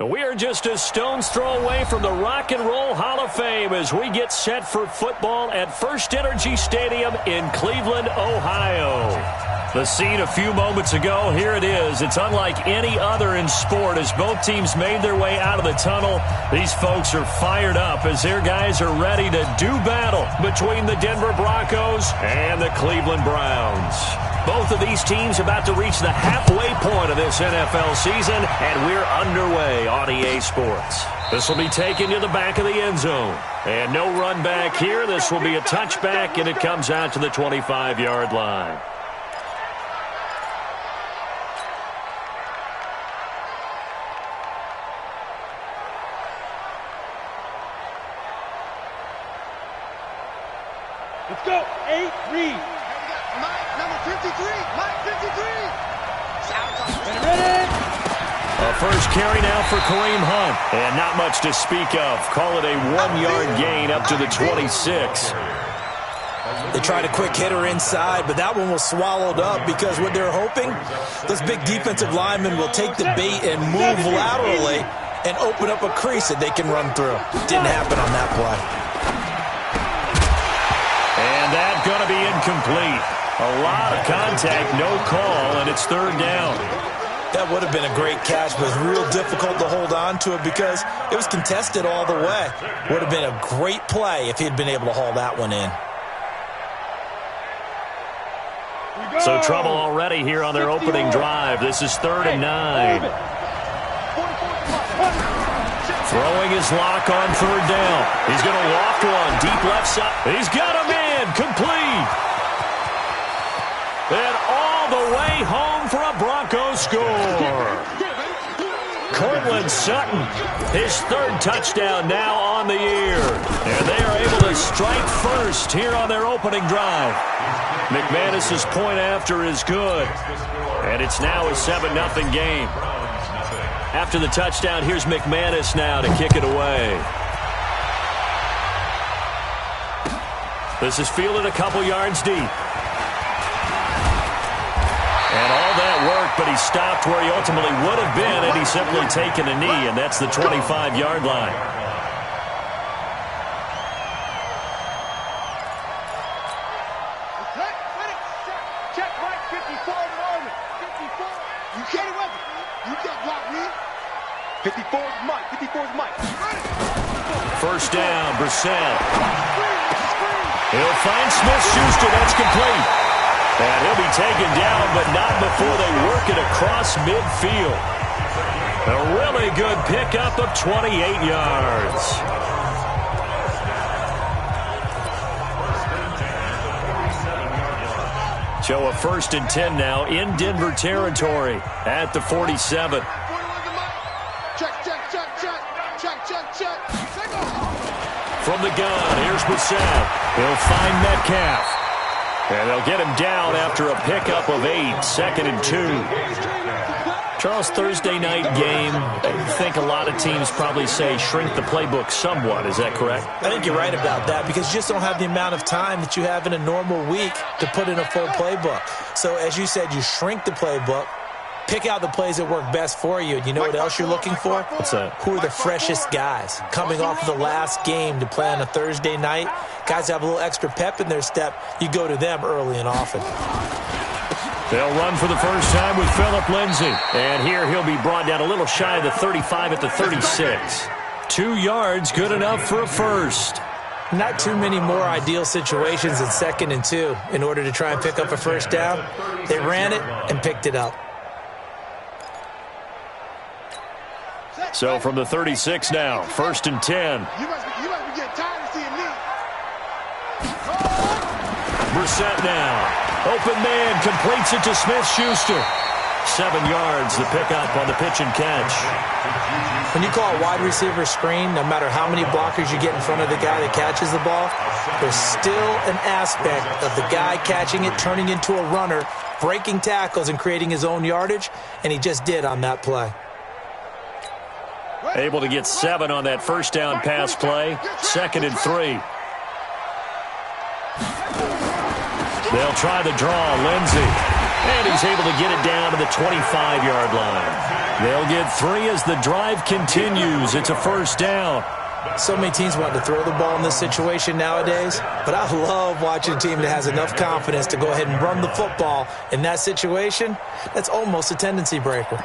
We are just a stone's throw away from the Rock and Roll Hall of Fame as we get set for football at First Energy Stadium in Cleveland, Ohio. The scene a few moments ago, here it is. It's unlike any other in sport as both teams made their way out of the tunnel. These folks are fired up as their guys are ready to do battle between the Denver Broncos and the Cleveland Browns. Both of these teams about to reach the halfway point of this NFL season, and we're underway on EA Sports. This will be taken to the back of the end zone. And no run back here. This will be a touchback, and it comes out to the 25-yard line. Let's go. 8, read. Mike, number 53. Mike, 53. Ready. A first carry now for Kareem Hunt. And not much to speak of. Call it a 1-yard gain up to the 26. They tried a quick hitter inside, but that one was swallowed up because what they're hoping, those big defensive linemen will take the bait and move laterally and open up a crease that they can run through. Didn't happen on that play. And that's going to be incomplete. A lot of contact, no call, and it's third down. That would have been a great catch, but it was real difficult to hold on to it because it was contested all the way. Would have been a great play if he'd been able to haul that one in. So trouble already here on their opening drive. This is 3rd and 9. Throwing his lock on 3rd down. He's going to loft one deep left side. He's got a man complete. And all the way home for a Broncos score. Cortland Sutton, his 3rd touchdown now on the year. And they are able to strike first here on their opening drive. McManus's point after is good. And it's now a 7-0 game. After the touchdown, here's McManus now to kick it away. This is fielded a couple yards deep. And all that work, but he stopped where he ultimately would have been had he simply taken a knee, and that's the 25-yard line. Check right, 54 moment. 54. You can't run it. You can't block me. 54 is Mike. 54 is Mike. First down, Brissett. He'll find Smith-Schuster. That's complete. And he'll be taken down, but not before they work it across midfield. A really good pickup of 28 yards. So a 1st and 10 now in Denver territory at the 47. From the gun, here's Brissett. He'll find Metcalf. And they'll get him down after a pickup of 8, 2nd and 2. Charles, Thursday night game, I think a lot of teams probably say shrink the playbook somewhat. Is that correct? I think you're right about that because you just don't have the amount of time that you have in a normal week to put in a full playbook. So as you said, you shrink the playbook, pick out the plays that work best for you. You know what else you're looking for? What's that? Who are the freshest guys coming off of the last game to play on a Thursday night? Guys have a little extra pep in their step. You go to them early and often. They'll run for the first time with Phillip Lindsay. And here he'll be brought down a little shy of the 35 at the 36. 2 yards, good enough for a first. Not too many more ideal situations in 2nd and 2 in order to try and pick up a first down. They ran it and picked it up. So from the 36 now, 1st and 10. You must be getting tired of seeing me. Brissett now. Open man completes it to Smith-Schuster. 7 yards, the pickup on the pitch and catch. When you call a wide receiver screen, no matter how many blockers you get in front of the guy that catches the ball, there's still an aspect of the guy catching it, turning into a runner, breaking tackles and creating his own yardage, and he just did on that play. Able to get 7 on that first down pass play. 2nd and 3. They'll try the draw, Lindsay. And he's able to get it down to the 25-yard line. They'll get 3 as the drive continues. It's a first down. So many teams want to throw the ball in this situation nowadays, but I love watching a team that has enough confidence to go ahead and run the football in that situation. That's almost a tendency breaker.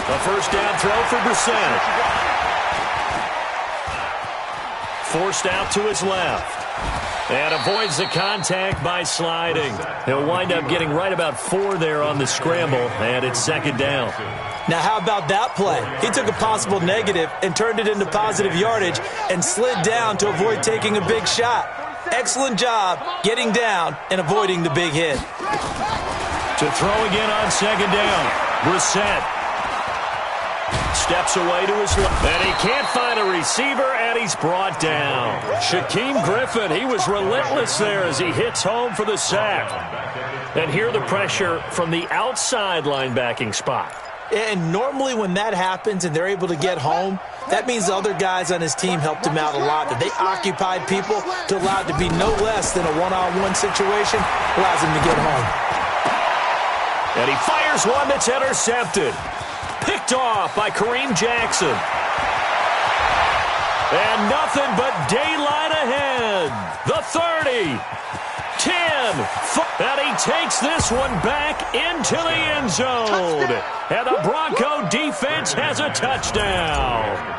A first down throw for Brissett. Forced out to his left. And avoids the contact by sliding. He'll wind up getting right about 4 there on the scramble, and it's second down. Now, how about that play? He took a possible negative and turned it into positive yardage and slid down to avoid taking a big shot. Excellent job getting down and avoiding the big hit. To throw again on second down. Brissett steps away to his left. And he can't find a receiver, and he's brought down. Shaquem Griffin, he was relentless there as he hits home for the sack. And here the pressure from the outside linebacking spot. And normally when that happens and they're able to get home, that means the other guys on his team helped him out a lot. That they occupied people to allow it to be no less than a one-on-one situation, allows him to get home. And he fires one that's intercepted. Picked off by Kareem Jackson. And nothing but daylight ahead. The 30, 10, and he takes this one back into the end zone. And the Bronco defense has a touchdown.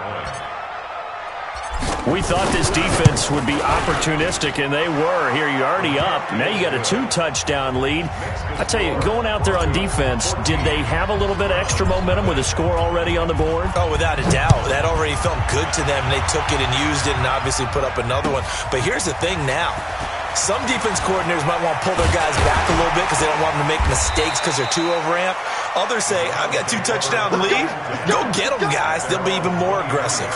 We thought this defense would be opportunistic, and they were. Here, you're already up. Now you got a 2-touchdown lead. I tell you, going out there on defense, did they have a little bit extra momentum with a score already on the board? Oh, without a doubt. That already felt good to them. They took it and used it and obviously put up another one. But here's the thing now. Some defense coordinators might want to pull their guys back a little bit because they don't want them to make mistakes because they're too overamped. Others say, I've got 2-touchdown lead. Go get them, guys. They'll be even more aggressive.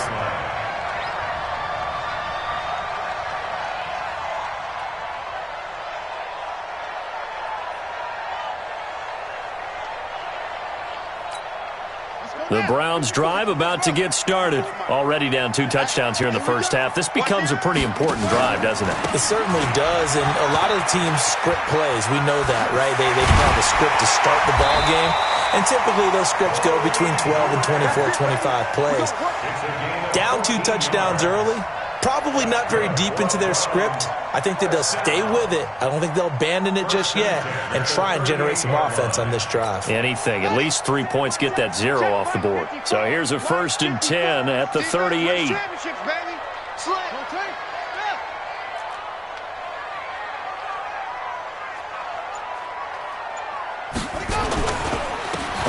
The Browns drive about to get started. Already down 2 touchdowns here in the first half. This becomes a pretty important drive, doesn't it? It certainly does, and a lot of the teams script plays. We know that, right? They have a script to start the ball game, and typically those scripts go between 12 and 24, 25 plays. Down 2 touchdowns early, probably not very deep into their script. I think that they'll stay with it. I don't think they'll abandon it just yet and try and generate some offense on this drive. Anything. At least 3 points, get that 0 off the board. So here's a 1st and 10 at the 38.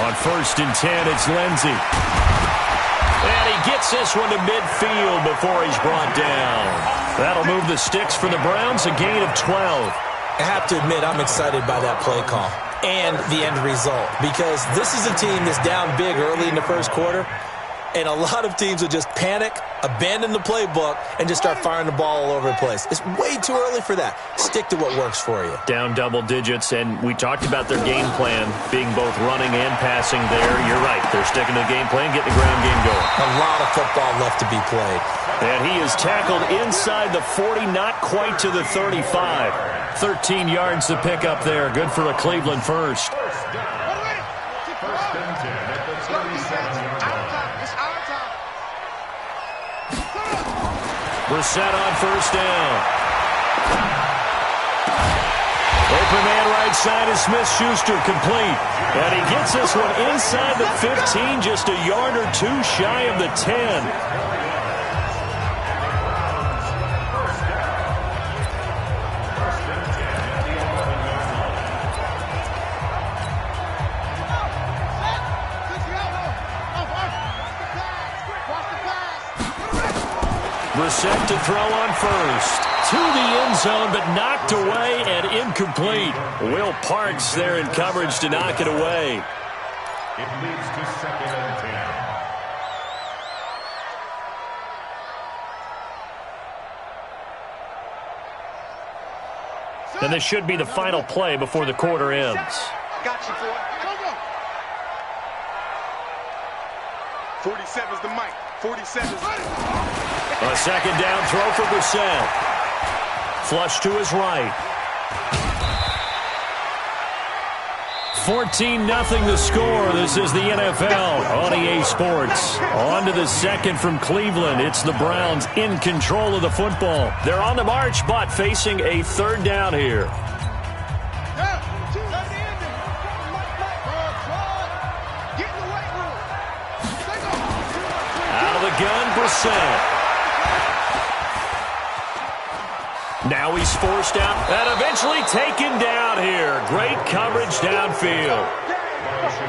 On 1st and 10, it's Lindsey. And he gets this one to midfield before he's brought down. That'll move the sticks for the Browns, a gain of 12. I have to admit, I'm excited by that play call and the end result because this is a team that's down big early in the first quarter, and a lot of teams will just panic, abandon the playbook, and just start firing the ball all over the place. It's way too early for that. Stick to what works for you. Down double digits, and we talked about their game plan being both running and passing there. You're right. They're sticking to the game plan, getting the ground game going. A lot of football left to be played. And he is tackled inside the 40, not quite to the 35. 13 yards to pick up there. Good for a Cleveland first. Brissett on 1st down. Open man right side is Smith-Schuster, complete. And he gets this one inside the 15, just a yard or 2 shy of the 10. Brissett to throw on 1st. To the end zone, but knocked away and incomplete. Will Parks there in coverage to knock it away. It leads to 2nd and 10. And this should be the final play before the quarter ends. Got you, boy. 47's the mic. 47's A second down throw for Brissett. Flush to his right. 14-0 the score. This is the NFL on EA Sports. On to the second from Cleveland. It's the Browns in control of the football. They're on the march, but facing a third down here. Out of the gun, Brissett. Now he's forced out and eventually taken down here. Great coverage downfield.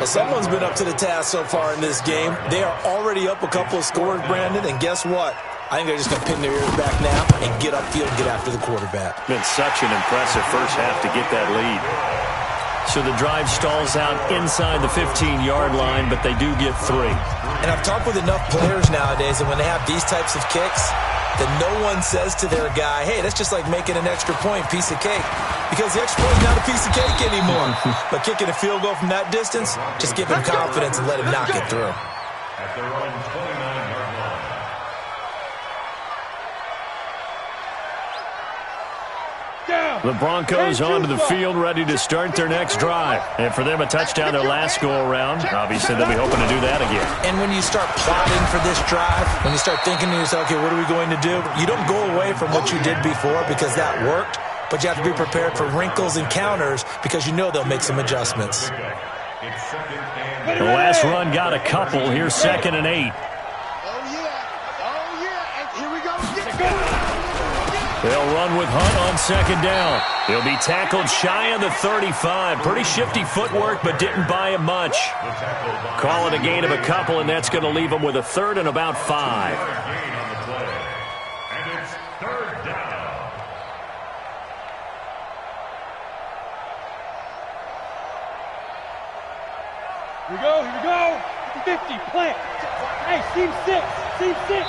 Well, someone's been up to the task so far in this game. They are already up a couple of scores, Brandon, and guess what? I think they're just going to pin their ears back now and get upfield and get after the quarterback. Been such an impressive first half to get that lead. So the drive stalls out inside the 15-yard line, but they do get 3. And I've talked with enough players nowadays, and when they have these types of kicks, that no one says to their guy, hey, that's just like making an extra point, piece of cake. Because the extra point is not a piece of cake anymore. But kicking a field goal from that distance, just give him confidence and let him knock it through. At their own 29-yard line. The Broncos onto the field, ready to start their next drive. And for them, a touchdown their last go-around. Obviously, they'll be hoping to do that again. And when you start plotting for this drive, when you start thinking to yourself, okay, what are we going to do? You don't go away from what you did before because that worked, but you have to be prepared for wrinkles and counters because you know they'll make some adjustments. The last run got a couple. Here's 2nd and 8. Oh, yeah. And here we go. Get it. They'll run with Hunt on 2nd down. He'll be tackled shy of the 35. Pretty shifty footwork, but didn't buy him much. Call it a gain of a couple, and that's going to leave him with a 3rd and about 5. And it's 3rd down. Here we go. 50, plant. Hey, seam 6.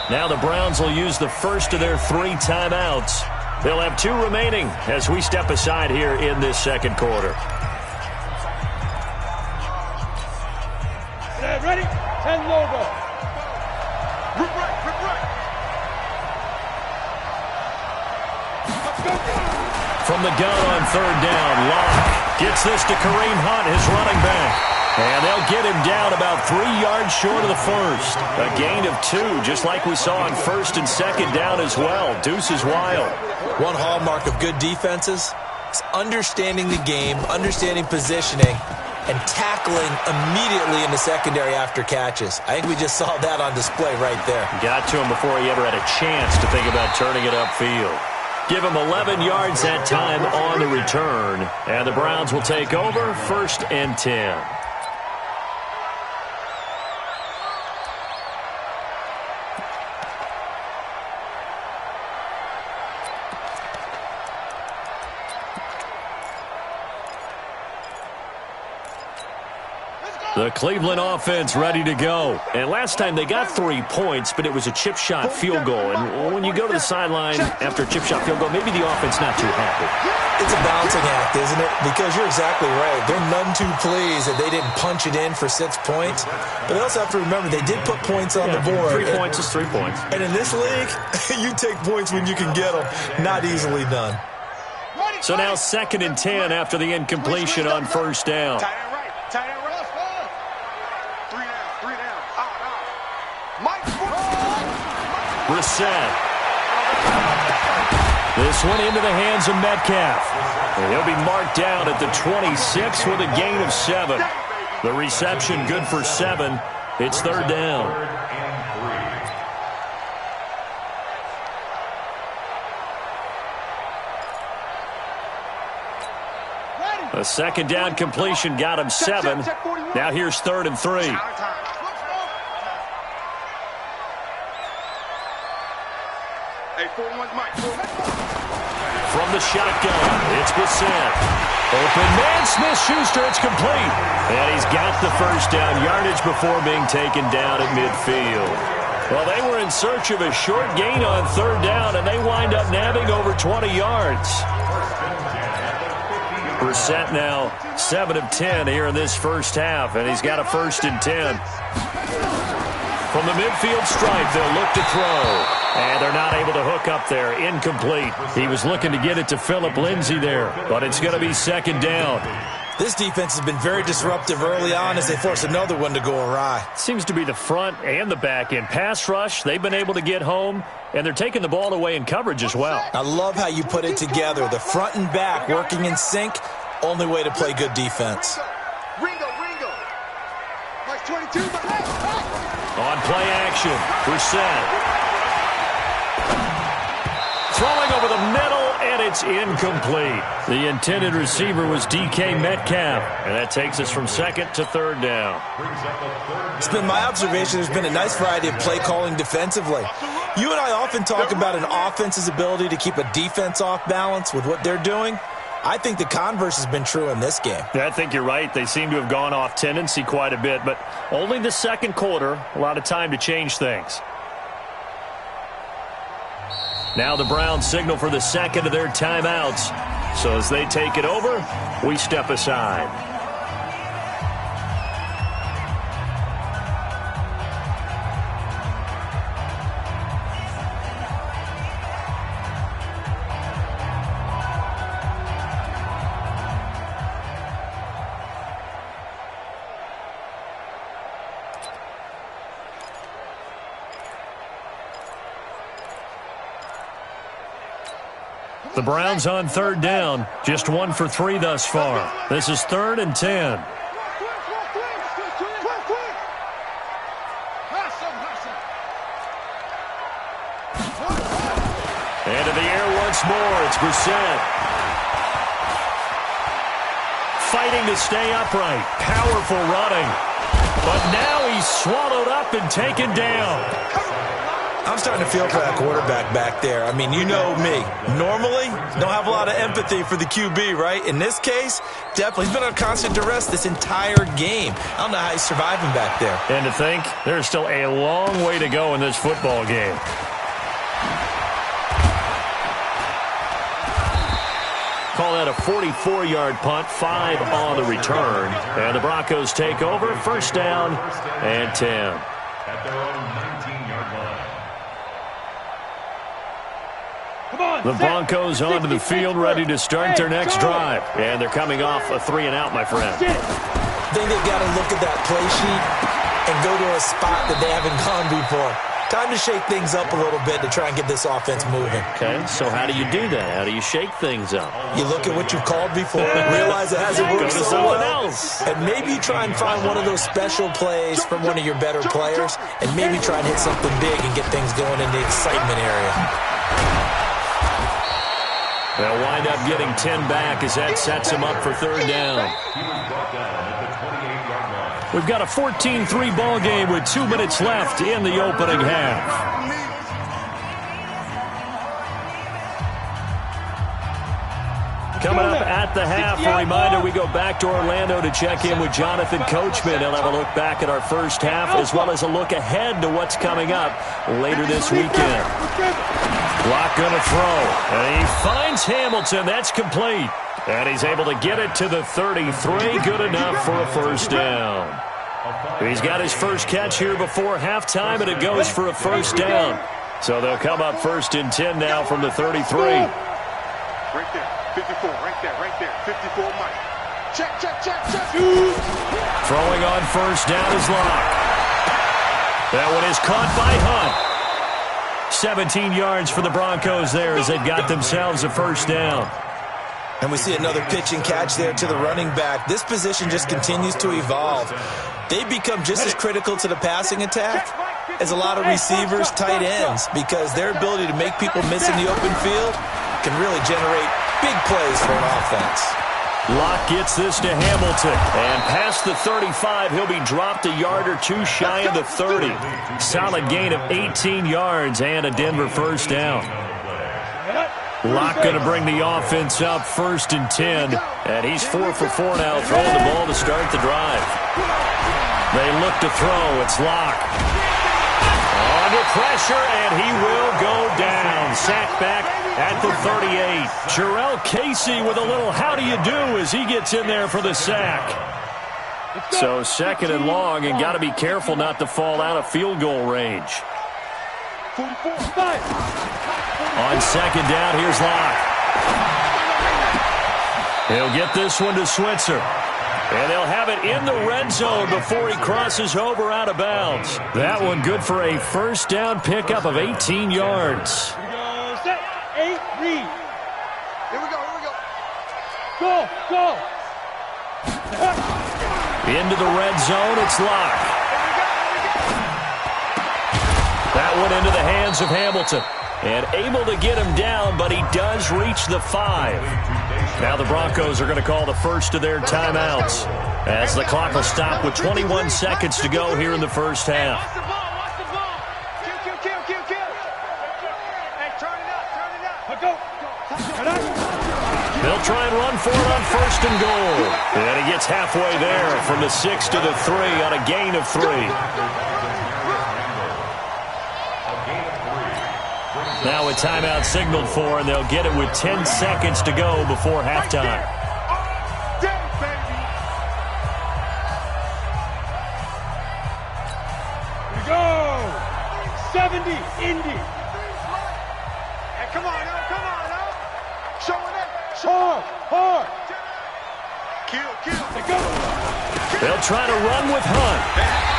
Now the Browns will use the first of their 3 timeouts. They'll have 2 remaining as we step aside here in this second quarter. Ready? 10 logo. Rip right. Let's go. From the gun on 3rd down, Locke gets this to Kareem Hunt, his running back. And they'll get him down about 3 yards short of the first. A gain of 2, just like we saw on 1st and 2nd down as well. Deuce is wild. One hallmark of good defenses is understanding the game, understanding positioning, and tackling immediately in the secondary after catches. I think we just saw that on display right there. Got to him before he ever had a chance to think about turning it upfield. Give him 11 yards that time on the return. And the Browns will take over 1st and 10. The Cleveland offense ready to go. And last time they got 3 points, but it was a chip shot field goal. And when you go to the sideline after a chip shot field goal, maybe the offense not too happy. It's a balancing act, isn't it? Because you're exactly right. They're none too pleased that they didn't punch it in for 6 points. But they also have to remember they did put points on the board. 3 points is 3 points. And in this league, you take points when you can get them. Not easily done. So now 2nd and 10 after the incompletion on 1st down. Tight end right. 3 down. Mike. Brissett. This one into the hands of Metcalf. And he'll be marked down at the 26 with a gain of 7. The reception good for 7. It's 3rd down. A 2nd down completion got him 7. Now here's 3rd and 3. From the shotgun, it's Brissett. Open man, Smith-Schuster, it's complete. And he's got the first down yardage before being taken down at midfield. Well, they were in search of a short gain on 3rd down, and they wind up nabbing over 20 yards. Brissett now 7 of 10 here in this first half, and he's got a 1st and 10. From the midfield stripe, they'll look to throw. And they're not able to hook up there. Incomplete. He was looking to get it to Phillip Lindsay there, but it's going to be second down. This defense has been very disruptive early on as they force another one to go awry. Seems to be the front and the back end. Pass rush, they've been able to get home, and they're taking the ball away in coverage as well. I love how you put it together. The front and back working in sync, only way to play good defense. Ringo. Like 22. On play action, Brissett. Throwing over the middle, and it's incomplete. The intended receiver was DK Metcalf, and that takes us from second to third down. It's been my observation there's been a nice variety of play calling defensively. You and I often talk about an offense's ability to keep a defense off balance with what they're doing. I think the converse has been true in this game. Yeah, I think you're right. They seem to have gone off tendency quite a bit, but only the second quarter, a lot of time to change things. Now the Browns signal for the second of their timeouts. So as they take it over, we step aside. The Browns on third down, just 1 for 3 thus far. This is 3rd and 10. And in the air once more, it's Brissett. Fighting to stay upright, powerful running. But now he's swallowed up and taken down. I'm starting to feel for that quarterback back there. I mean, you know me. Normally, don't have a lot of empathy for the QB, right? In this case, definitely. He's been on constant duress this entire game. I don't know how he's surviving back there. And to think, there's still a long way to go in this football game. Call that a 44-yard punt, 5 on the return. And the Broncos take over, 1st down and 10. At their own 19-yard line. The Broncos onto the field, ready to start their next drive. And they're coming off a 3-and-out, my friend. I think they've got to look at that play sheet and go to a spot that they haven't gone before. Time to shake things up a little bit to try and get this offense moving. Okay, so how do you do that? How do you shake things up? You look at what you've called before, realize it hasn't worked Go to so someone well, else. and maybe try and find one of those special plays from one of your better players, and maybe try and hit something big and get things going in the excitement area. They'll wind up getting 10 back as that sets them up for 3rd down. He was brought down at the 28-yard line. We've got a 14-3 ball game with 2 minutes left in the opening half. Coming up at the half, a reminder, we go back to Orlando to check in with Jonathan Coachman. He'll have a look back at our first half as well as a look ahead to what's coming up later this weekend. Block going to throw, and he finds Hamilton. That's complete. And he's able to get it to the 33. Good enough for a 1st down. He's got his first catch here before halftime, and it goes for a 1st down. So they'll come up 1st and 10 now from the 33. Right there. 54, right there. 54, Mike. Check. Throwing on 1st down is Locke. That one is caught by Hunt. 17 yards for the Broncos there as they've got themselves a 1st down. And we see another pitch and catch there to the running back. This position just continues to evolve. They become just as critical to the passing attack as a lot of receivers, tight ends, because their ability to make people miss in the open field can really generate big plays for an offense. Locke gets this to Hamilton, and past the 35, he'll be dropped a yard or 2 shy of the 30. Solid gain of 18 yards and a Denver 1st down. Locke going to bring the offense up 1st and 10, and he's 4 for 4 now, throwing the ball to start the drive. They look to throw. It's Locke. Under pressure, and he will go down. Sacked back at the 38. Jarrell Casey with a little how do you do as he gets in there for the sack. So second and long, and got to be careful not to fall out of field goal range. 44. On second down, here's Locke. He'll get this one to Switzer. And they'll have it in the red zone before he crosses over out of bounds. That one good for a first down pickup of 18 yards. Here we go. Set. 8. Read. Here we go. Go. Into the red zone, it's Locke. That one into the hands of Hamilton. And able to get him down, but he does reach the 5. Now the Broncos are going to call the first of their timeouts, as the clock will stop with 21 seconds to go here in the first half. Watch the ball. Kill. Hey, turn it up. Go. They'll try and run for it on first and goal. And he gets halfway there from the 6 to the 3 on a gain of 3. Now a timeout signaled for, and they'll get it with 10 seconds to go before halftime. Here we go. 70. Indy. Hey, come on, now. Show it. Hard. Kill. Go. They'll try to run with Hunt.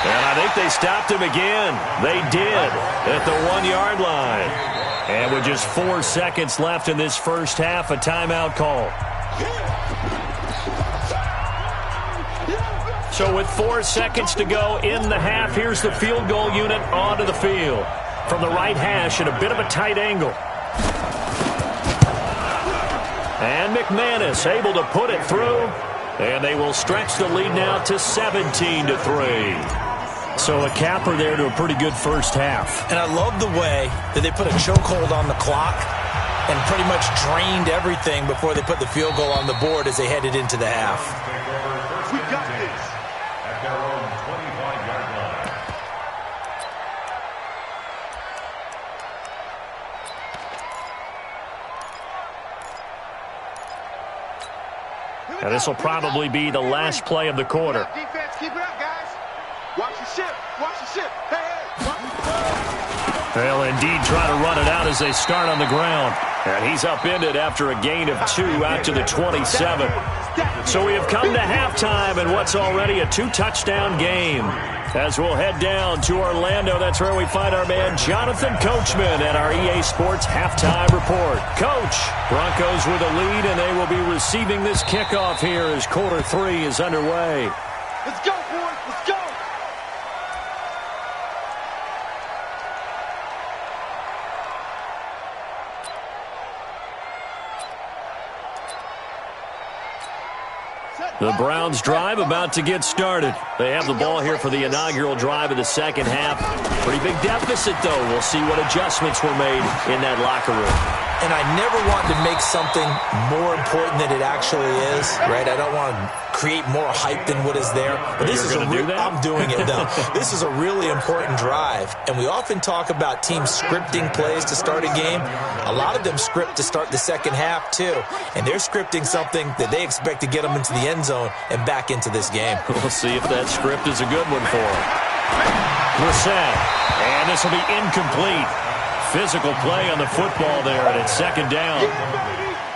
And I think they stopped him again. They did at the 1-yard line. And with just 4 seconds left in this first half, a timeout call. So with 4 seconds to go in the half, here's the field goal unit onto the field. From the right hash at a bit of a tight angle. And McManus able to put it through. And they will stretch the lead now to 17-3. So a capper there to a pretty good first half. And I love the way that they put a chokehold on the clock and pretty much drained everything before they put the field goal on the board as they headed into the half. We got this. At their own 25-yard line. And this will probably be the last play of the quarter. Defense, keep it up, guys. Watch the ship. Hey. They'll indeed try to run it out as they start on the ground. And he's upended after a gain of 2 out to the 27. So we have come to halftime in what's already a 2-touchdown game. As we'll head down to Orlando, that's where we find our man Jonathan Coachman at our EA Sports Halftime Report. Coach, Broncos with a lead, and they will be receiving this kickoff here as quarter 3 is underway. Let's go, boys. Let's go. The Browns drive about to get started. They have the ball here for the inaugural drive of the second half. Pretty big deficit, though. We'll see what adjustments were made in that locker room. And I never want to make something more important than it actually is, right? I don't want to create more hype than what is there. But this is I'm doing it, though. This is a really important drive. And we often talk about teams scripting plays to start a game. A lot of them script to start the second half, too. And they're scripting something that they expect to get them into the end zone and back into this game. We'll see if that script is a good one for them. Brissett. And this will be incomplete. Physical play on the football there, and it's second down.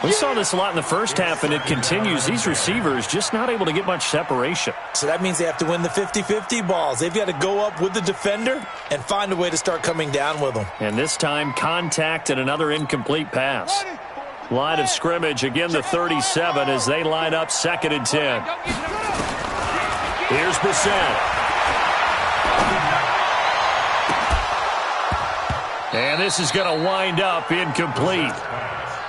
We saw this a lot in the first half, and it continues. These receivers just not able to get much separation. So that means they have to win the 50-50 balls. They've got to go up with the defender and find a way to start coming down with them. And this time, contact and another incomplete pass. Line of scrimmage, again the 37 as they line up 2nd and 10. Here's Brissett. And this is going to wind up incomplete.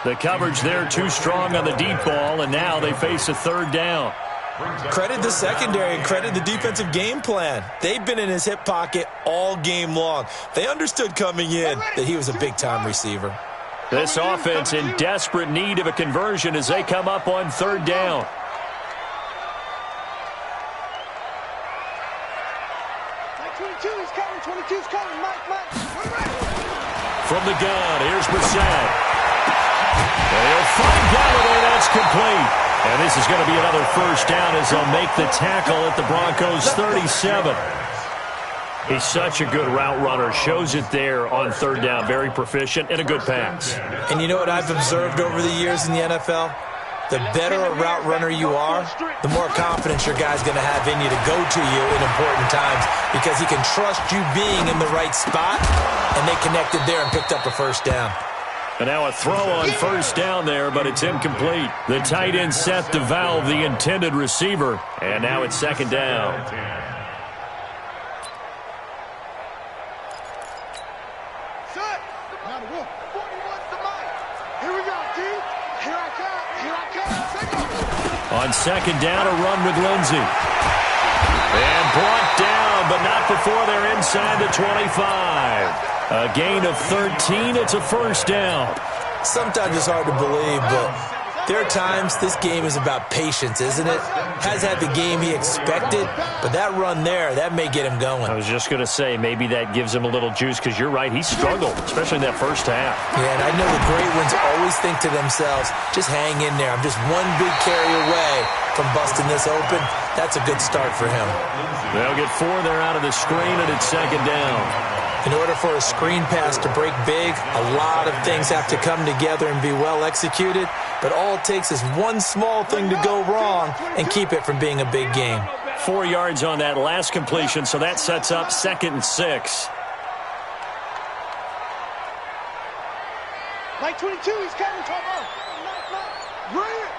The coverage there too strong on the deep ball, and now they face a 3rd down. Credit the secondary and credit the defensive game plan. They've been in his hip pocket all game long. They understood coming in that he was a big-time receiver. This offense in desperate need of a conversion as they come up on 3rd down. From the gun, here's Brissett. They'll find Galloway. That's complete. And this is going to be another first down as they'll make the tackle at the Broncos 37. He's such a good route runner. Shows it there on third down. Very proficient and a good pass. And you know what I've observed over the years in the NFL? The better a route runner you are, the more confidence your guy's going to have in you to go to you in important times because he can trust you being in the right spot, and they connected there and picked up a first down. And now a throw on first down there, but it's incomplete. The tight end Seth DeValve, the intended receiver, and now it's second down. On second down, a run with Lindsey. And brought down, but not before they're inside the 25. A gain of 13. It's a first down. Sometimes it's hard to believe, but there are times this game is about patience, isn't it? Has had the game he expected, but that run there, that may get him going. I was just going to say, maybe that gives him a little juice because you're right, he struggled, especially in that first half. Yeah, and I know the great ones always think to themselves, just hang in there. I'm just one big carry away from busting this open. That's a good start for him. They'll get 4 there out of the screen, and it's second down. In order for a screen pass to break big, a lot of things have to come together and be well executed. But all it takes is one small thing to go wrong and keep it from being a big game. 4 yards on that last completion, so that sets up 2nd and 6. Mike 22, he's coming, Tomo. Bring it.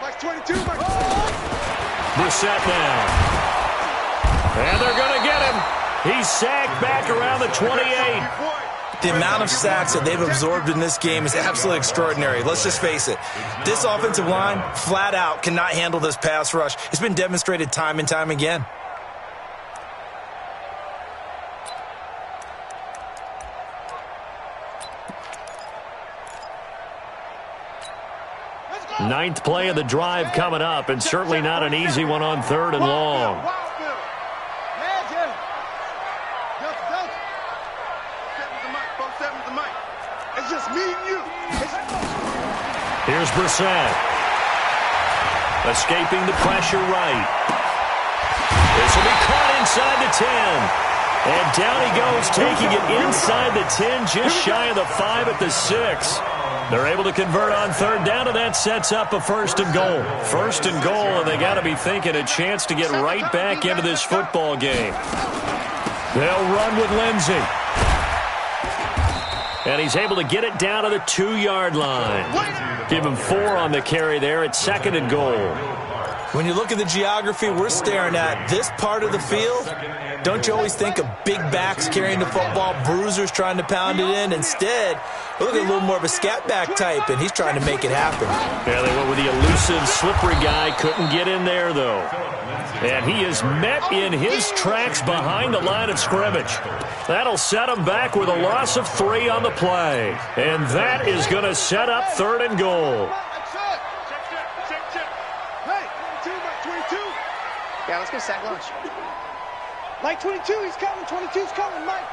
Mike 22, Mike. Brissett now. And they're going to get him. He's sacked back around the 28. The amount of sacks that they've absorbed in this game is absolutely extraordinary. Let's just face it. This offensive line, flat out, cannot handle this pass rush. It's been demonstrated time and time again. Ninth play of the drive coming up, and certainly not an easy one on 3rd and long. Here's Brissett. Escaping the pressure right. This will be caught inside the 10. And down he goes, taking it inside the 10, just shy of the 5 at the 6. They're able to convert on 3rd down, and that sets up a 1st and goal. 1st and goal, and they got to be thinking a chance to get right back into this football game. They'll run with Lindsey. And he's able to get it down to the 2-yard line. Give him 4 on the carry there at 2nd and goal. When you look at the geography we're staring at, this part of the field, don't you always think of big backs carrying the football, bruisers trying to pound it in? Instead, look at a little more of a scat back type, and he's trying to make it happen. Yeah, they went with the elusive, slippery guy. Couldn't get in there, though. And he is met in his tracks behind the line of scrimmage. That'll set him back with a loss of 3 on the play. And that is going to set up 3rd and goal. Yeah, let's go sack lunch. Mike 22, he's coming. 22's coming. Mike.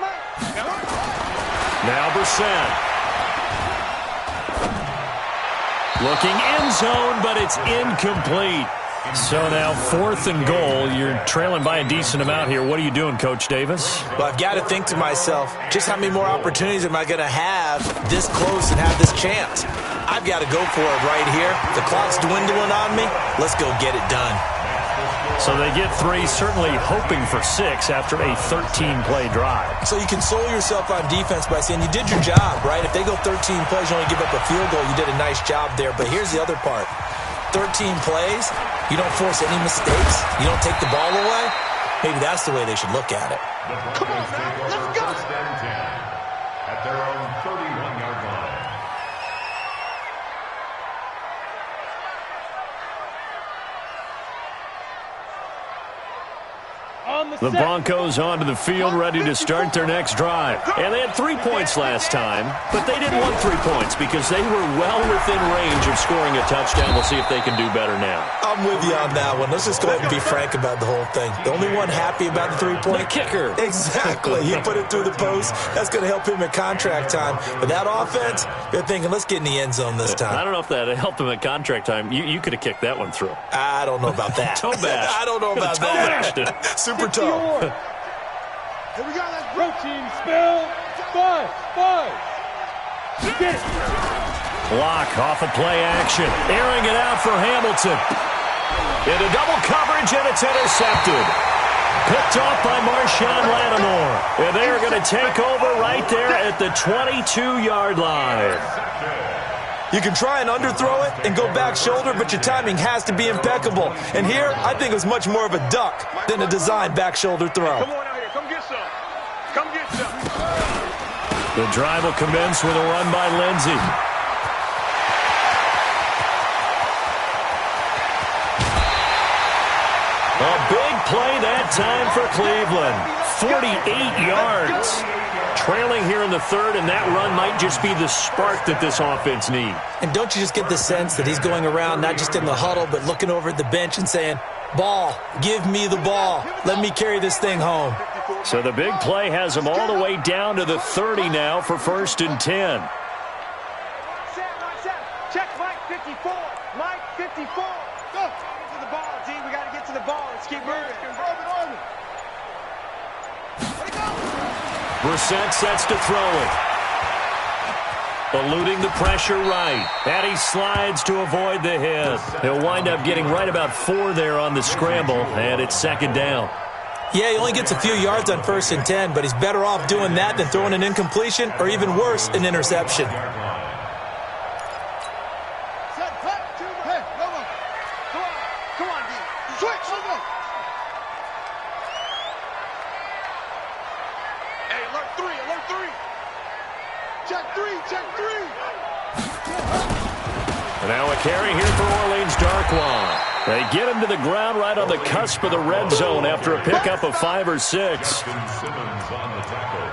Now Brissett. Looking end zone, but it's incomplete. So now 4th and goal. You're trailing by a decent amount here. What are you doing, Coach Davis? Well, I've got to think to myself, just how many more opportunities am I going to have this close and have this chance? I've got to go for it right here. The clock's dwindling on me. Let's go get it done. So they get 3, certainly hoping for 6 after a 13-play drive. So you console yourself on defense by saying you did your job, right? If they go 13 plays, you only give up a field goal, you did a nice job there. But here's the other part. 13 plays, you don't force any mistakes, you don't take the ball away. Maybe that's the way they should look at it. Come on, man. Let's go. At their own 31-yard line. On on the The set. Broncos onto the field, ready to start their next drive. And they had 3 points last time, but they didn't want 3 points because they were well within range of scoring a touchdown. We'll see if they can do better now. I'm with you on that one. Let's just go ahead and be frank about the whole thing. The only one happy about the 3-point? The kicker. Exactly. He put it through the post. That's going to help him at contract time. But that offense, they're thinking, let's get in the end zone this time. I don't know if that helped him at contract time. You could have kicked that one through. I don't know about that. Toe bash. I don't know about Toe bashed it. that. Super 50 toe. or. Here we go. Let's protein spill. 5. Get it. Block off of play action. Airing it out for Hamilton. Into double coverage, and it's intercepted. Picked off by Marshawn Lattimore. And they are going to take over right there at the 22-yard line. You can try and underthrow it and go back shoulder, but your timing has to be impeccable. And here, I think it was much more of a duck than a designed back shoulder throw. Come on out here. Come get some. Come get some. The drive will commence with a run by Lindsey. A big play that time for Cleveland. 48 yards. Trailing here in the third, and that run might just be the spark that this offense needs. And don't you just get the sense that he's going around not just in the huddle, but looking over at the bench and saying, ball, give me the ball. Let me carry this thing home. So the big play has him all the way down to the 30 now for 1st and 10. Check Mike 54. Mike 54. Go. Get to the ball, G. We got to get to the ball. Let's keep moving. Brissett sets to throw it. Eluding the pressure right. And he slides to avoid the hit. He'll wind up getting right about 4 there on the scramble, and it's 2nd down. Yeah, he only gets a few yards on 1st and 10, but he's better off doing that than throwing an incompletion or even worse, an interception. Come on, D. Switch. Hey, alert 3. Alert 3. Check 3. Check 3. And now a carry here for Orleans Darkwa. They get him to the ground right on the cusp of the red zone after a pickup of 5 or 6. Simmons on the tackle.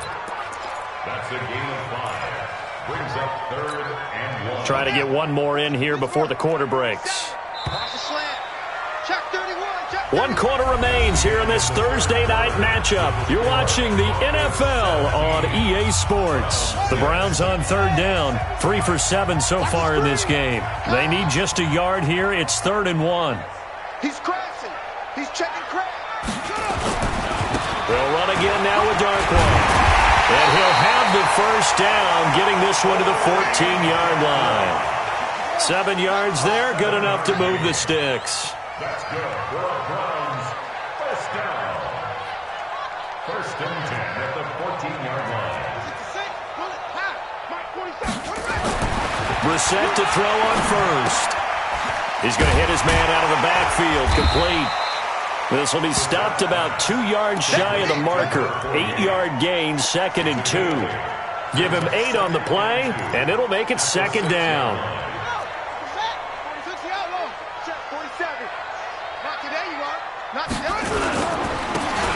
That's a gain of 5. Brings up 3rd and 1. Trying to get one more in here before the quarter breaks. Watch the slant. Check 31. Check 1 quarter remains here in this Thursday night matchup. You're watching the NFL on EA Sports. The Browns on 3rd down, 3 for 7 so far in this game. They need just a yard here. It's 3rd and 1. He's crashing. He's checking crash. They'll run again now with Darkwa. And he'll have the 1st down, getting this one to the 14-yard line. 7 yards there, good enough to move the sticks. That's good for our Browns. 1st down. 1st and 10 at the 14-yard line. Brissett to throw on 1st. He's going to hit his man out of the backfield, complete. This will be stopped about 2 yards shy of the marker. 8-yard gain, 2nd and 2. Give him 8 on the play, and it'll make it 2nd down.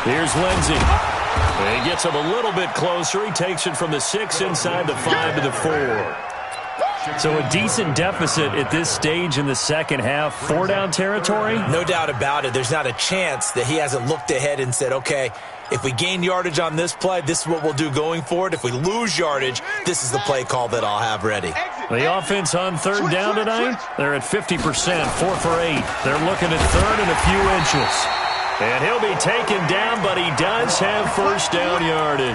Here's Lindsey. He gets him a little bit closer. He takes it from the 6 inside the 5 to the 4. So a decent deficit at this stage in the second half. 4-down territory? No doubt about it. There's not a chance that he hasn't looked ahead and said, okay, if we gain yardage on this play, this is what we'll do going forward. If we lose yardage, this is the play call that I'll have ready. The offense on 3rd down tonight, they're at 50%, 4 for 8. They're looking at 3rd and a few inches. And he'll be taken down, but he does have 1st down yardage.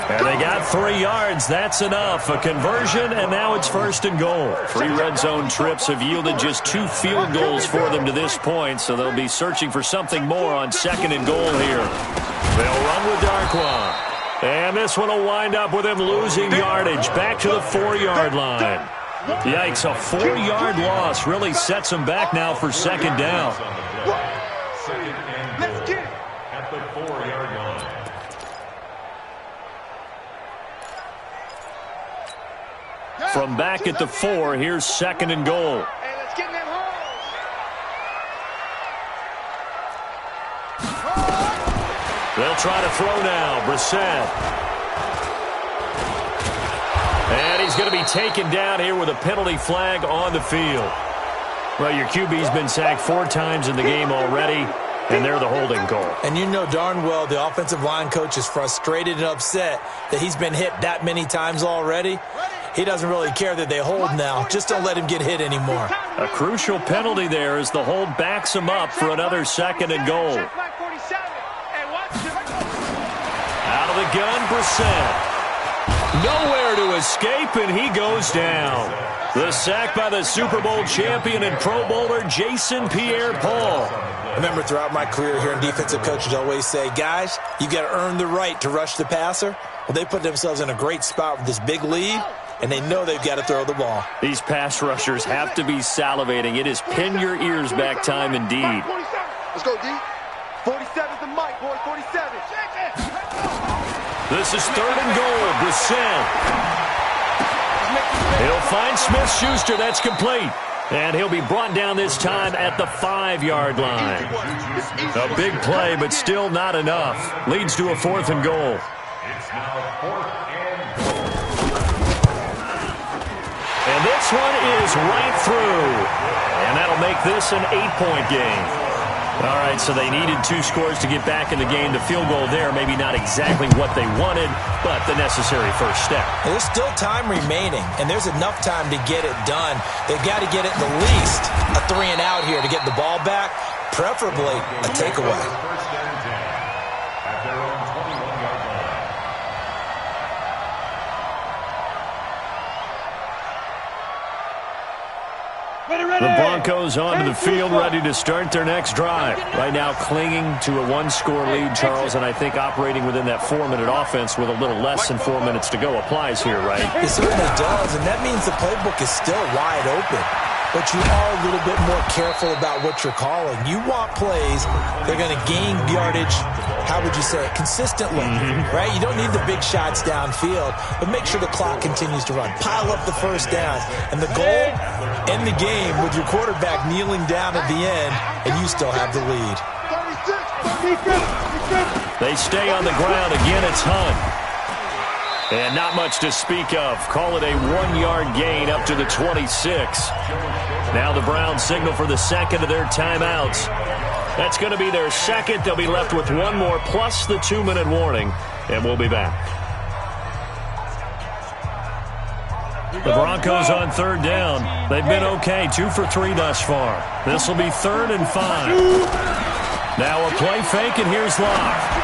And they got 3 yards. That's enough. A conversion, and now it's 1st and goal. 3 red zone trips have yielded just 2 field goals for them to this point, so they'll be searching for something more on 2nd and goal here. They'll run with Darkwa. And this one will wind up with him losing yardage back to the 4-yard line. Yikes, a 4-yard loss really sets him back now for 2nd down. Let's get it. At the 4-yard line. From back at the 4, here's 2nd and goal. Hey, let's get in them holes. They'll try to throw now. Brissett. And he's going to be taken down here with a penalty flag on the field. Well, your QB's been sacked 4 times in the game already, and they're the holding call. And you know darn well the offensive line coach is frustrated and upset that he's been hit that many times already. He doesn't really care that they hold now. Just don't let him get hit anymore. A crucial penalty there as the hold backs him up for another 2nd and goal. Out of the gun, Brissett. Nowhere to escape, and he goes down. The sack by the Super Bowl champion and Pro Bowler Jason Pierre-Paul. Remember, throughout my career here in defensive coaches always say, guys, you got to earn the right to rush the passer. Well, they put themselves in a great spot with this big lead, and they know they've got to throw the ball. These pass rushers have to be salivating. It is pin your ears back time indeed. Let's go, D. 47's the mic, boy. 47. This is 3rd and goal. Brissett. He'll find Smith-Schuster. That's complete. And he'll be brought down this time at the 5-yard line. A big play, but still not enough. Leads to a 4th and goal. It's now 4th and goal. And this one is right through. And that'll make this an 8-point game. All right, so they needed 2 scores to get back in the game. The field goal there, maybe not exactly what they wanted, but the necessary first step. There's still time remaining, and there's enough time to get it done. They've got to get it the least a 3 and out here to get the ball back, preferably a takeaway. 1st and 10 at their own 21-yard line. The Broncos onto the field, ready to start their next drive. Right now clinging to a 1-score lead, Charles, and I think operating within that 4-minute offense with a little less than 4 minutes to go applies here, right? It certainly does, and that means the playbook is still wide open. But you are a little bit more careful about what you're calling. You want plays that are going to gain yardage, how would you say it, consistently, right? You don't need the big shots downfield, but make sure the clock continues to run. Pile up the first down. And the goal, end the game with your quarterback kneeling down at the end, and you still have the lead. They stay on the ground. Again, it's Hunt. And not much to speak of. Call it a 1-yard gain up to the 26. Now the Browns signal for the 2nd of their timeouts. That's going to be their 2nd. They'll be left with 1 more plus the 2-minute warning. And we'll be back. The Broncos on 3rd down. They've been okay. 2 for 3 thus far. This will be 3rd and 5. Now a play fake, and here's Locke.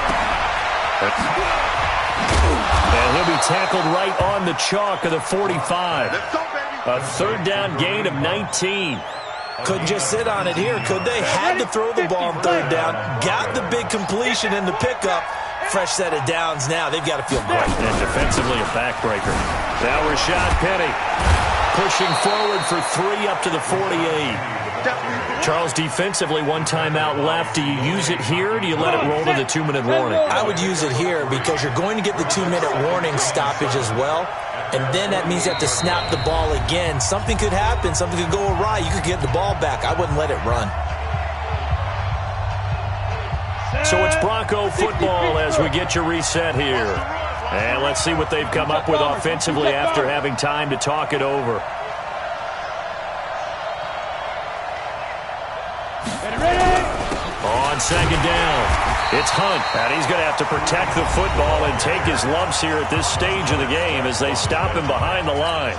And he'll be tackled right on the chalk of the 45. A 3rd down gain of 19. Couldn't just sit on it here, could they? Had to throw the ball on 3rd down. Got the big completion in the pickup. Fresh set of downs now. They've got to feel great. And defensively a backbreaker. Now Rashad Penny pushing forward for 3 up to the 48. Charles, defensively, 1 timeout left. Do you use it here, or do you let it roll to the 2-minute warning? I would use it here because you're going to get the 2-minute warning stoppage as well. And then that means you have to snap the ball again. Something could happen. Something could go awry. You could get the ball back. I wouldn't let it run. So it's Bronco football as we get you reset here. And let's see what they've come up with offensively after having time to talk it over. On 2nd down, it's Hunt. And he's going to have to protect the football and take his lumps here at this stage of the game as they stop him behind the line.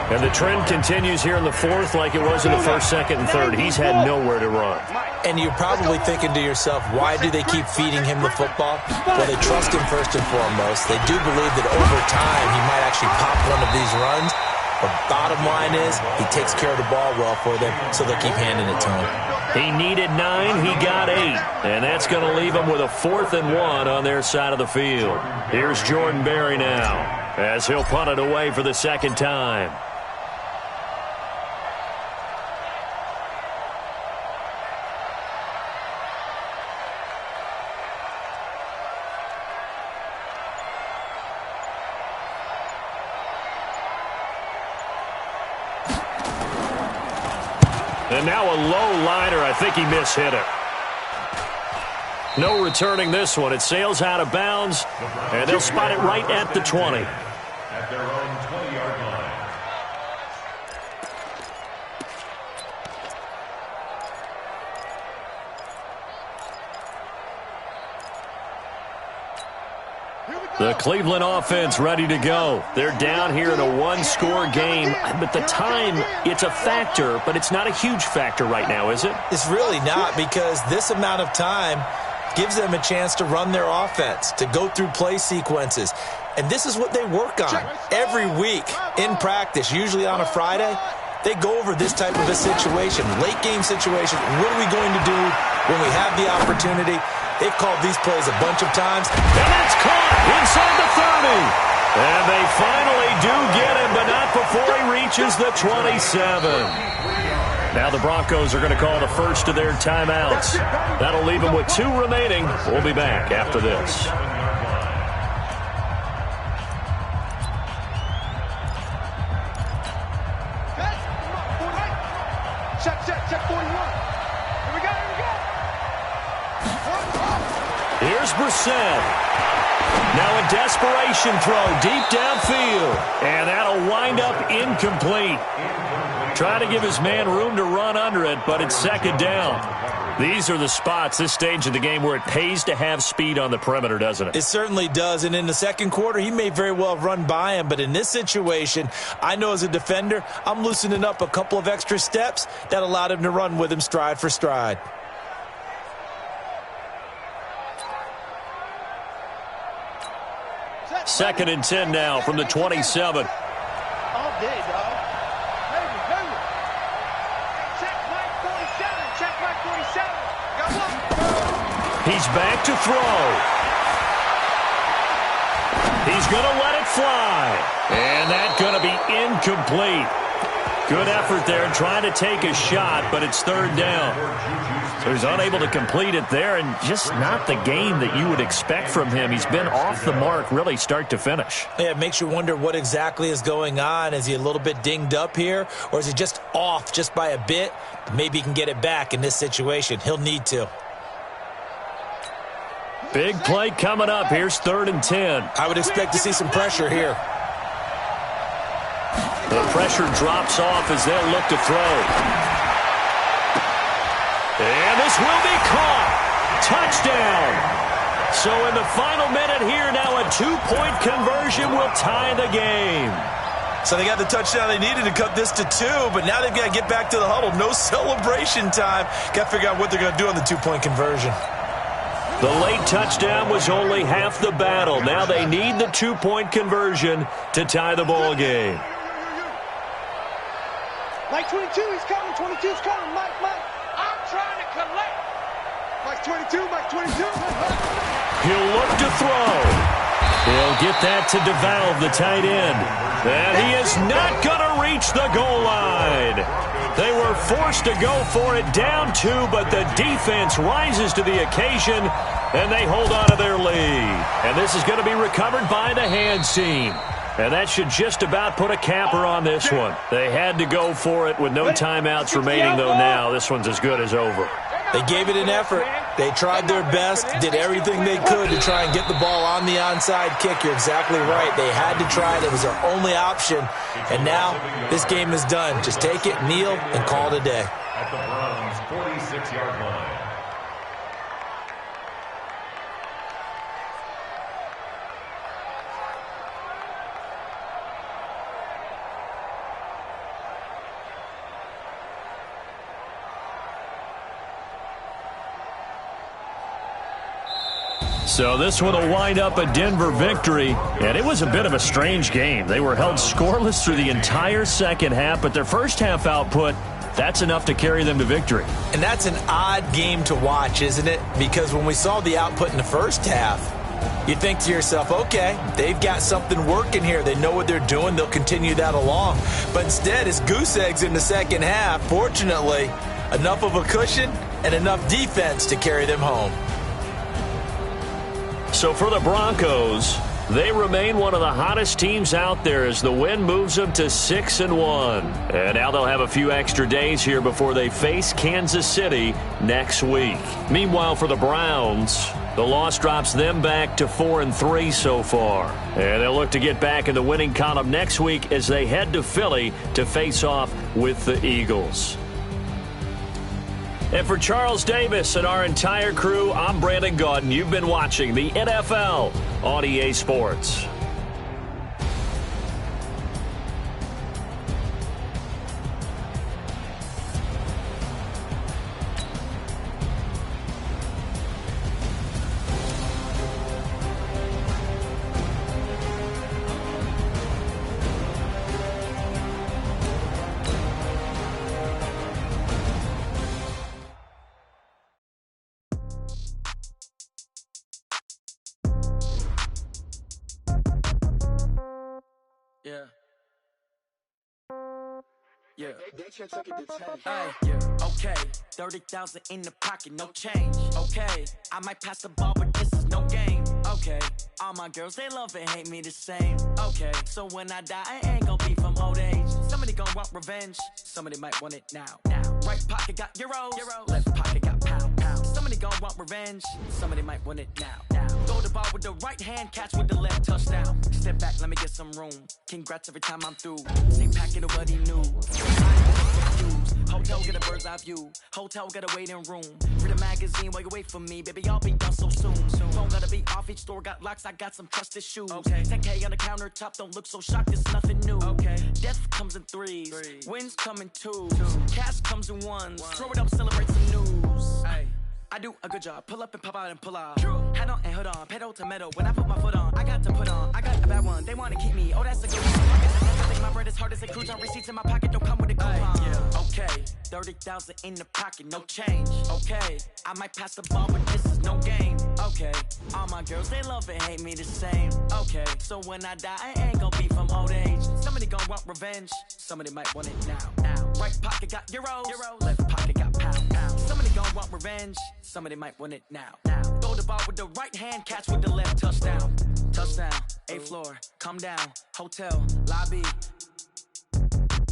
And the trend continues here in the 4th like it was in the 1st, 2nd, and 3rd. He's had nowhere to run. And you're probably thinking to yourself, why do they keep feeding him the football? Well, they trust him first and foremost. They do believe that over time he might actually pop one of these runs. But bottom line is he takes care of the ball well for them, so they'll keep handing it to him. He needed 9, he got 8. And that's going to leave him with a 4th and 1 on their side of the field. Here's Jordan Berry now as he'll punt it away for the 2nd time. And now a low liner. I think he mishit it. No returning this one. It sails out of bounds, and they'll spot it right at the 20. At their own 20-yard line. The Cleveland offense ready to go. They're down here in a one-score game. But the time, it's a factor, but it's not a huge factor right now, is it? It's really not, because this amount of time gives them a chance to run their offense, to go through play sequences. And this is what they work on every week in practice, usually on a Friday. They go over this type of a situation, late-game situation. What are we going to do when we have the opportunity? They've called these plays a bunch of times. And that's caught inside the 30. And they finally do get him, but not before he reaches the 27. Now the Broncos are going to call the first of their timeouts. That'll leave them with 2 remaining. We'll be back after this. Check 41. Here we go. Here's Brissett. Now a desperation throw deep downfield. And that'll wind up incomplete. Trying to give his man room to run under it, but it's second down. These are the spots, this stage of the game, where it pays to have speed on the perimeter, doesn't it? It certainly does. And in the second quarter, he may very well have run by him. But in this situation, I know as a defender, I'm loosening up a couple of extra steps that allowed him to run with him stride for stride. Second and 10 now from the 27. All day, dog. Check Mike 47. Got one. He's back to throw. He's going to let it fly. And that's going to be incomplete. Good effort there trying to take a shot, but it's third down. So he's unable to complete it there, and just not the game that you would expect from him. He's been off the mark really start to finish. Yeah, it makes you wonder what exactly is going on. Is he a little bit dinged up here, or is he just off just by a bit? Maybe he can get it back in this situation. He'll need to. Big play coming up. Here's third and 10. I would expect to see some pressure here. The pressure drops off as they'll look to throw. And this will be caught. Touchdown. So in the final minute here, now a 2-point conversion will tie the game. So they got the touchdown they needed to cut this to 2, but now they've got to get back to the huddle. No celebration time. Got to figure out what they're going to do on the 2-point conversion. The late touchdown was only half the battle. Now they need the 2-point conversion to tie the ball game. Mike 22, he's coming. 22's coming. Mike. I'm trying to collect. Mike 22. He'll look to throw. He'll get that to DeValve, the tight end. And he is not going to reach the goal line. They were forced to go for it down 2, but the defense rises to the occasion, and they hold on to their lead. And this is going to be recovered by the hands team. And that should just about put a capper on this one. They had to go for it with no timeouts remaining, though now this one's as good as over. They gave it an effort. They tried their best, did everything they could to try and get the ball on the onside kick. You're exactly right. They had to try it. It was their only option. And now this game is done. Just take it, kneel, and call it a day. At the Browns' 46-yard line. So this one will wind up a Denver victory, and it was a bit of a strange game. They were held scoreless through the entire second half, but their first half output, that's enough to carry them to victory. And that's an odd game to watch, isn't it? Because when we saw the output in the first half, you think to yourself, okay, they've got something working here. They know what they're doing. They'll continue that along. But instead, it's goose eggs in the second half. Fortunately, enough of a cushion and enough defense to carry them home. So for the Broncos, They remain one of the hottest teams out there as the win moves them to 6-1. And now they'll have a few extra days here before they face Kansas City next week. Meanwhile, for the Browns, the loss drops them back to 4-3 so far. And they'll look to get back in the winning column next week as they head to Philly to face off with the Eagles. And for Charles Davis and our entire crew, I'm Brandon Gaudin. You've been watching the NFL on EA Sports. Yeah. Okay. 30,000 in the pocket, no change. Okay. I might pass the ball, but this is no game. Okay. All my girls, they love and hate me the same. Okay. So when I die, I ain't gonna be from old age. Somebody gonna want revenge. Somebody might want it now. Right pocket got euros. Left pocket got pound. Somebody gonna want revenge. Somebody might want it now. Throw the ball with the right hand, catch with the left, touchdown. Step back, let me get some room. Congrats every time I'm through. Same packet of what he knew. Hotel get a bird's eye view. Hotel got a waiting room. Read a magazine while you wait for me. Baby, I'll be done so soon. Phone gotta be off, each store got locks. I got some trusted shoes. Okay. 10K on the countertop, don't look so shocked. It's nothing new. Okay. Death comes in threes. Wins come in twos. Cash comes in ones. Throw it up, celebrate some news. Ay. I do a good job. Pull up and pop out and pull out. Head on and hood on. Pedal to metal. When I put my foot on, I got to put on. I got a bad one. They want to keep me. Oh, that's a good one. I think my bread is hard as a cruise on. Receipts in my pocket don't come with a coupon. Okay. 30,000 in the pocket, no change. Okay. I might pass the ball, but this is no game. Okay. All my girls, they love and hate me the same. Okay. So when I die, I ain't gonna be from old age. Somebody gonna want revenge. Somebody might want it now. Right pocket got euros. Left pocket got pound. Somebody gonna want revenge. Somebody might want it now. Throw the ball with the right hand, catch with the left, touchdown. Touchdown, 8th floor, come down, hotel, lobby.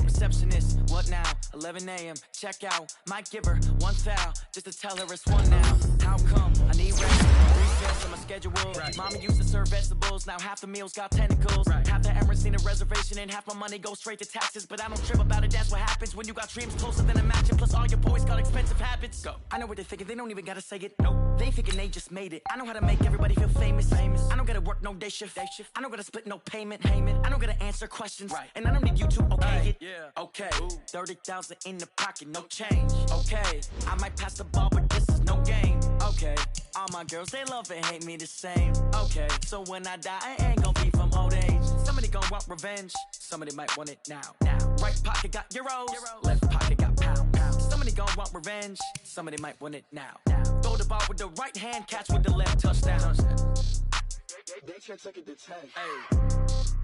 Receptionist, what now? 11 a.m., check out. Might give her one foul, just to tell her it's one now. How come? I need rest. Recess on my schedule. Mama used to serve vegetables, now half the meals got tentacles. Half the Emirates need a reservation and half my money goes straight to taxes. But I don't trip about it, that's what happens when you got dreams closer than a match. Plus all your boys got expensive habits. Go. I know what they're thinking, they don't even gotta say it. Nope. They thinking they just made it. I know how to make everybody feel famous. I don't gotta work no day shift. I don't gotta split no payment. I don't gotta answer questions. And I don't need you to okay it. Okay. 30,000 in the pocket, no change. Okay. I might pass the ball, but this is no game. Okay. All my girls, they love and hate me the same. Okay. So when I die, I ain't gonna be from old age. Somebody gonna want revenge. Somebody might want it now. Right pocket got euros. Left pocket got pound. Somebody gonna want revenge. Somebody might want it now. Throw the ball with the right hand, catch with the left, touchdown. They can't take it to 10.